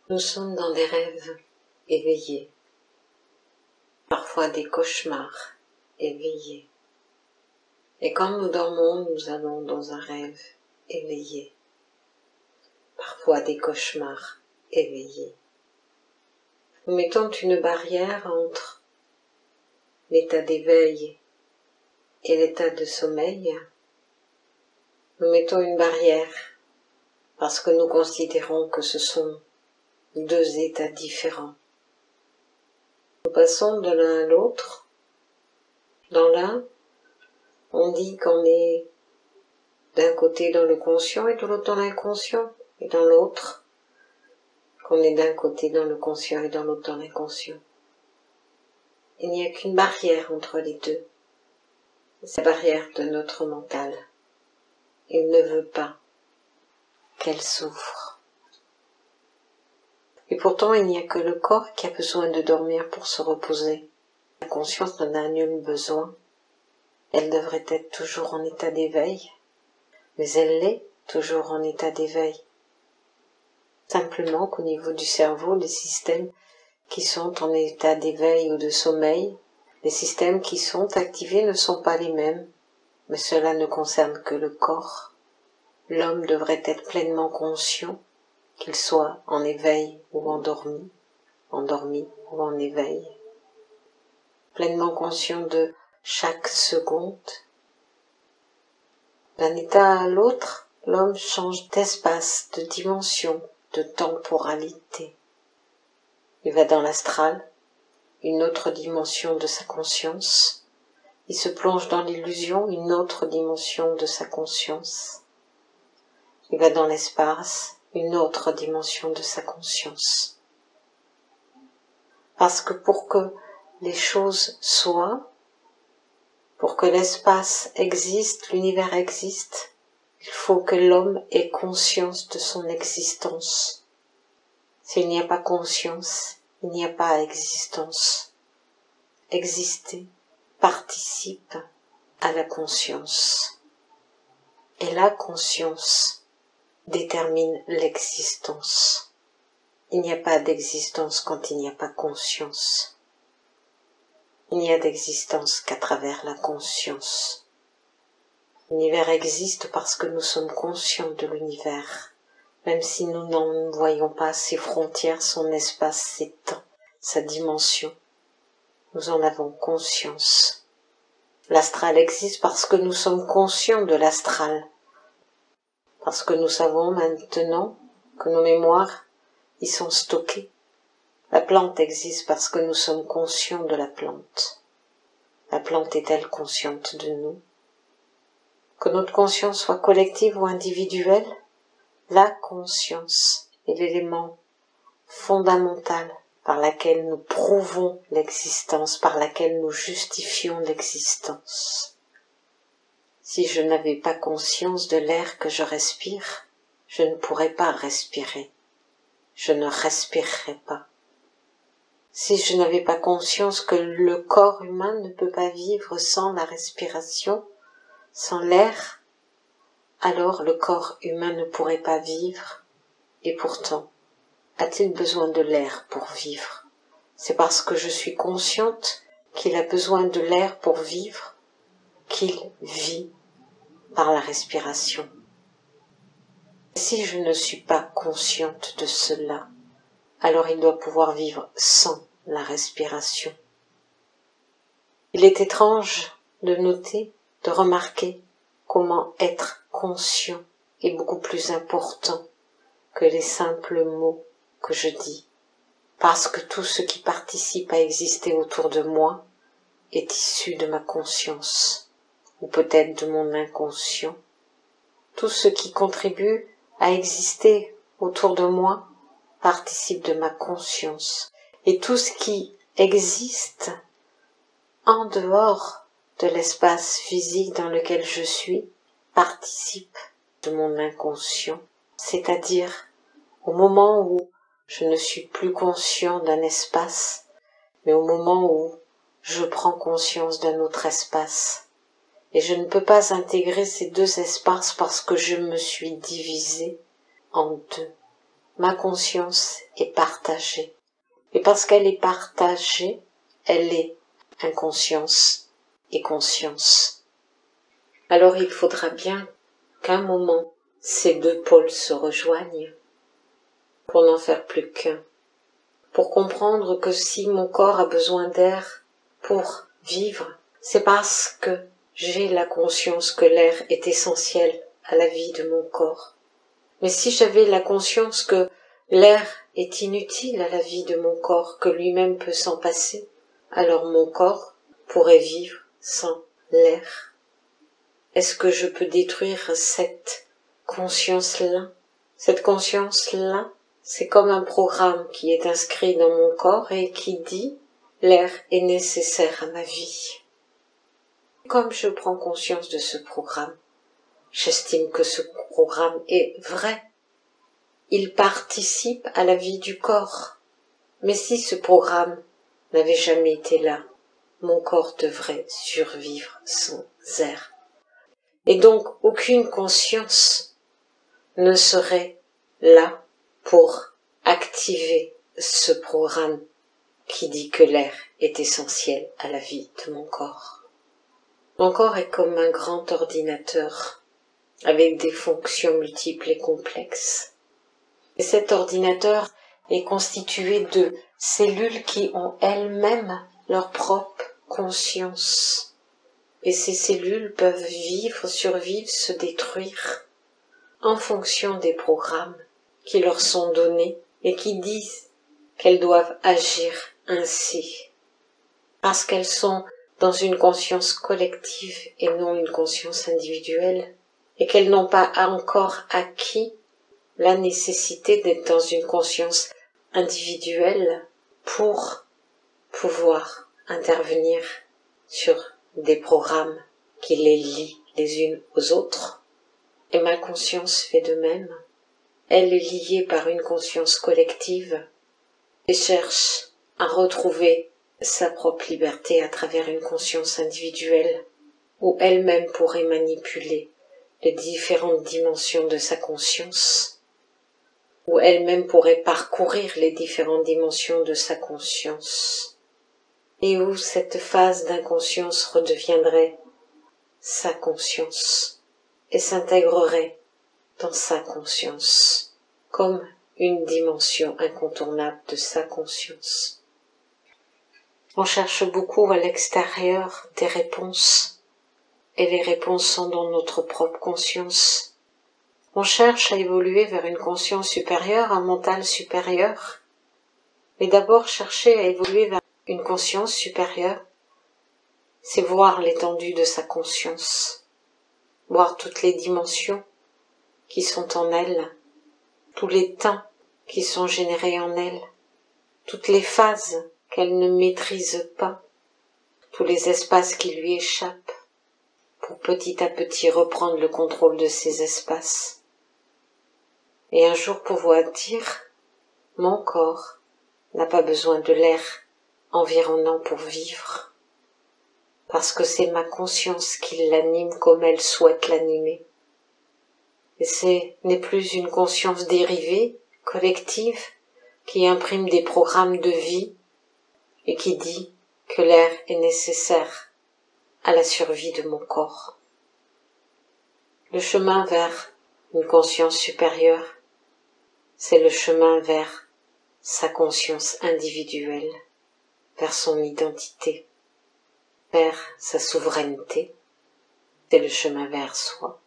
Nous sommes dans des rêves éveillés, parfois des cauchemars éveillés. Et quand nous dormons, nous allons dans un rêve éveillé, parfois des cauchemars éveillés. Nous mettons une barrière entre l'état d'éveil et l'état de sommeil. Nous mettons une barrière parce que nous considérons que ce sont deux états différents. Nous passons de l'un à l'autre. Dans l'un, on dit qu'on est d'un côté dans le conscient et de l'autre dans l'inconscient, et dans l'autre, qu'on est d'un côté dans le conscient et dans l'autre dans l'inconscient. Il n'y a qu'une barrière entre les deux. C'est la barrière de notre mental. Il ne veut pas qu'elle s'ouvre. Et pourtant, il n'y a que le corps qui a besoin de dormir pour se reposer. La conscience n'en a nul besoin. Elle devrait être toujours en état d'éveil, mais elle l'est toujours en état d'éveil. Simplement qu'au niveau du cerveau, les systèmes qui sont en état d'éveil ou de sommeil, les systèmes qui sont activés ne sont pas les mêmes, mais cela ne concerne que le corps. L'homme devrait être pleinement conscient, qu'il soit en éveil ou endormi ou en éveil, pleinement conscient de chaque seconde. D'un état à l'autre, l'homme change d'espace, de dimension, de temporalité. Il va dans l'astral, une autre dimension de sa conscience. Il se plonge dans l'illusion, une autre dimension de sa conscience. Il va dans l'espace, une autre dimension de sa conscience. Parce que pour que les choses soient, pour que l'espace existe, l'univers existe, il faut que l'homme ait conscience de son existence. S'il n'y a pas conscience, il n'y a pas existence. Exister participe à la conscience. Et la conscience détermine l'existence. Il n'y a pas d'existence quand il n'y a pas conscience. Il n'y a d'existence qu'à travers la conscience. L'univers existe parce que nous sommes conscients de l'univers, même si nous n'en voyons pas ses frontières, son espace, ses temps, sa dimension. Nous en avons conscience. L'astral existe parce que nous sommes conscients de l'astral, parce que nous savons maintenant que nos mémoires y sont stockées. La plante existe parce que nous sommes conscients de la plante. La plante est-elle consciente de nous? Que notre conscience soit collective ou individuelle, la conscience est l'élément fondamental par laquelle nous prouvons l'existence, par laquelle nous justifions l'existence. Si je n'avais pas conscience de l'air que je respire, je ne pourrais pas respirer. Je ne respirerais pas. Si je n'avais pas conscience que le corps humain ne peut pas vivre sans la respiration, sans l'air, alors le corps humain ne pourrait pas vivre. Et pourtant, a-t-il besoin de l'air pour vivre? C'est parce que je suis consciente qu'il a besoin de l'air pour vivre qu'il vit par la respiration. Si je ne suis pas consciente de cela, alors il doit pouvoir vivre sans la respiration. Il est étrange de noter, de remarquer comment être conscient est beaucoup plus important que les simples mots que je dis, parce que tout ce qui participe à exister autour de moi est issu de ma conscience, ou peut-être de mon inconscient. Tout ce qui contribue à exister autour de moi participe de ma conscience, et tout ce qui existe en dehors de l'espace physique dans lequel je suis participe de mon inconscient, c'est-à-dire au moment où je ne suis plus conscient d'un espace, mais au moment où je prends conscience d'un autre espace. Et je ne peux pas intégrer ces deux espaces parce que je me suis divisée en deux. ma conscience est partagée. Et parce qu'elle est partagée, elle est inconscience et conscience. Alors il faudra bien qu'à un moment, ces deux pôles se rejoignent pour n'en faire plus qu'un. Pour comprendre que si mon corps a besoin d'air pour vivre, c'est parce que j'ai la conscience que l'air est essentiel à la vie de mon corps. Mais si j'avais la conscience que l'air est inutile à la vie de mon corps, que lui-même peut s'en passer, alors mon corps pourrait vivre sans l'air. Est-ce que je peux détruire cette conscience-là? Cette conscience-là, c'est comme un programme qui est inscrit dans mon corps et qui dit « l'air est nécessaire à ma vie ». Comme je prends conscience de ce programme, j'estime que ce programme est vrai. Il participe à la vie du corps. Mais si ce programme n'avait jamais été là, mon corps devrait survivre sans air. Et donc, aucune conscience ne serait là pour activer ce programme qui dit que l'air est essentiel à la vie de mon corps. Mon corps est comme un grand ordinateur avec des fonctions multiples et complexes. Et cet ordinateur est constitué de cellules qui ont elles-mêmes leur propre conscience. Et ces cellules peuvent vivre, survivre, se détruire en fonction des programmes qui leur sont donnés et qui disent qu'elles doivent agir ainsi. Parce qu'elles sont dans une conscience collective et non une conscience individuelle, et qu'elles n'ont pas encore acquis la nécessité d'être dans une conscience individuelle pour pouvoir intervenir sur des programmes qui les lient les unes aux autres. Et ma conscience fait de même. Elle est liée par une conscience collective et cherche à retrouver sa propre liberté à travers une conscience individuelle où elle-même pourrait manipuler les différentes dimensions de sa conscience, où elle-même pourrait parcourir les différentes dimensions de sa conscience, et où cette phase d'inconscience redeviendrait sa conscience et s'intégrerait dans sa conscience comme une dimension incontournable de sa conscience. On cherche beaucoup à l'extérieur des réponses, et les réponses sont dans notre propre conscience. On cherche à évoluer vers une conscience supérieure, un mental supérieur, mais d'abord chercher à évoluer vers une conscience supérieure, c'est voir l'étendue de sa conscience, voir toutes les dimensions qui sont en elle, tous les temps qui sont générés en elle, toutes les phases qu'elle ne maîtrise pas, tous les espaces qui lui échappent, pour petit à petit reprendre le contrôle de ces espaces. Et un jour pouvoir dire, mon corps n'a pas besoin de l'air environnant pour vivre, parce que c'est ma conscience qui l'anime comme elle souhaite l'animer. Et ce n'est plus une conscience dérivée, collective, qui imprime des programmes de vie et qui dit que l'air est nécessaire à la survie de mon corps. Le chemin vers une conscience supérieure, c'est le chemin vers sa conscience individuelle, vers son identité, vers sa souveraineté, c'est le chemin vers soi.